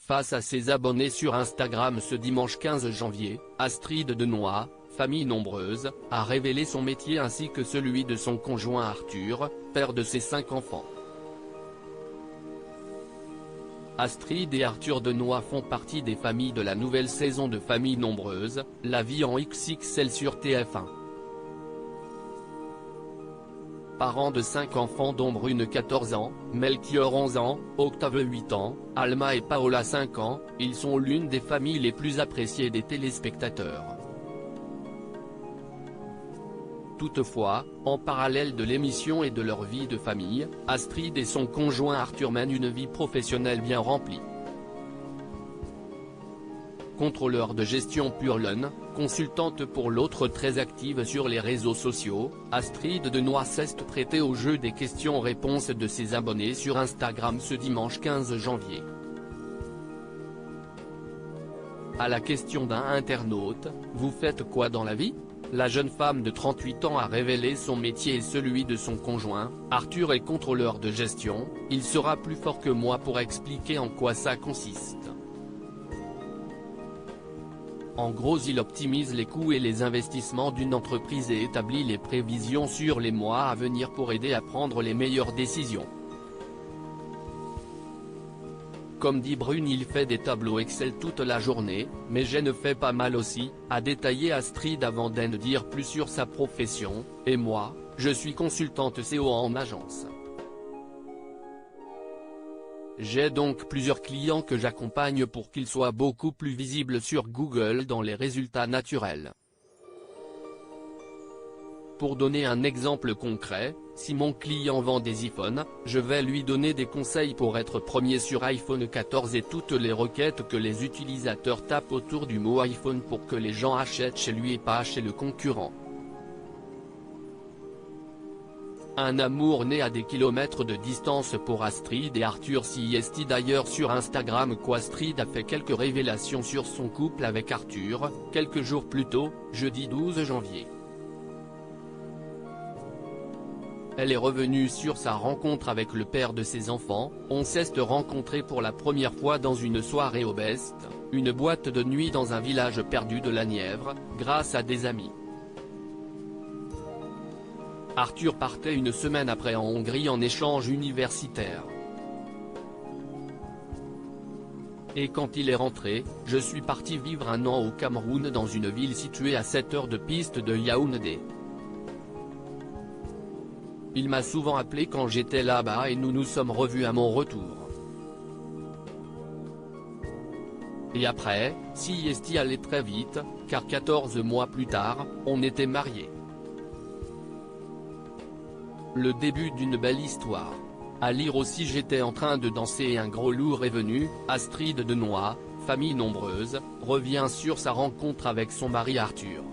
Face à ses abonnés sur Instagram ce dimanche 15 janvier, Astrid Denoy, famille nombreuse, a révélé son métier ainsi que celui de son conjoint Arthur, père de ses 5 enfants. Astrid et Arthur Denoy font partie des familles de la nouvelle saison de Famille nombreuse, La vie en XXL sur TF1. Parents de 5 enfants dont Brune 14 ans, Melchior 11 ans, Octave 8 ans, Alma et Paola 5 ans, ils sont l'une des familles les plus appréciées des téléspectateurs. Toutefois, en parallèle de l'émission et de leur vie de famille, Astrid et son conjoint Arthur mènent une vie professionnelle bien remplie. Contrôleur de gestion pour l'un, consultante pour l'autre très active sur les réseaux sociaux, Astrid Denoy s'est prêtée au jeu des questions-réponses de ses abonnés sur Instagram ce dimanche 15 janvier. À la question d'un internaute, « Vous faites quoi dans la vie ?», la jeune femme de 38 ans a révélé son métier et celui de son conjoint. Arthur est contrôleur de gestion, il sera plus fort que moi pour expliquer en quoi ça consiste. En gros, il optimise les coûts et les investissements d'une entreprise et établit les prévisions sur les mois à venir pour aider à prendre les meilleures décisions. Comme dit Brune, il fait des tableaux Excel toute la journée, mais je ne fais pas mal aussi, a détaillé Astrid avant d'en dire plus sur sa profession, et moi, je suis consultante SEO en agence. J'ai donc plusieurs clients que j'accompagne pour qu'ils soient beaucoup plus visibles sur Google dans les résultats naturels. Pour donner un exemple concret, si mon client vend des iPhones, je vais lui donner des conseils pour être premier sur iPhone 14 et toutes les requêtes que les utilisateurs tapent autour du mot iPhone pour que les gens achètent chez lui et pas chez le concurrent. Un amour né à des kilomètres de distance pour Astrid et Arthur Siesti d'ailleurs sur Instagram qu'Astrid a fait quelques révélations sur son couple avec Arthur, quelques jours plus tôt, jeudi 12 janvier. Elle est revenue sur sa rencontre avec le père de ses enfants. On s'est rencontrés pour la première fois dans une soirée au Best, une boîte de nuit dans un village perdu de la Nièvre, grâce à des amis. Arthur partait une semaine après en Hongrie en échange universitaire. Et quand il est rentré, je suis parti vivre un an au Cameroun dans une ville située à 7 heures de piste de Yaoundé. Il m'a souvent appelé quand j'étais là-bas et nous nous sommes revus à mon retour. Et après, Siesti allait très vite, car 14 mois plus tard, on était mariés. Le début d'une belle histoire. À lire aussi j'étais en train de danser et un gros lourd est venu. Astrid Denoy, famille nombreuse, revient sur sa rencontre avec son mari Arthur.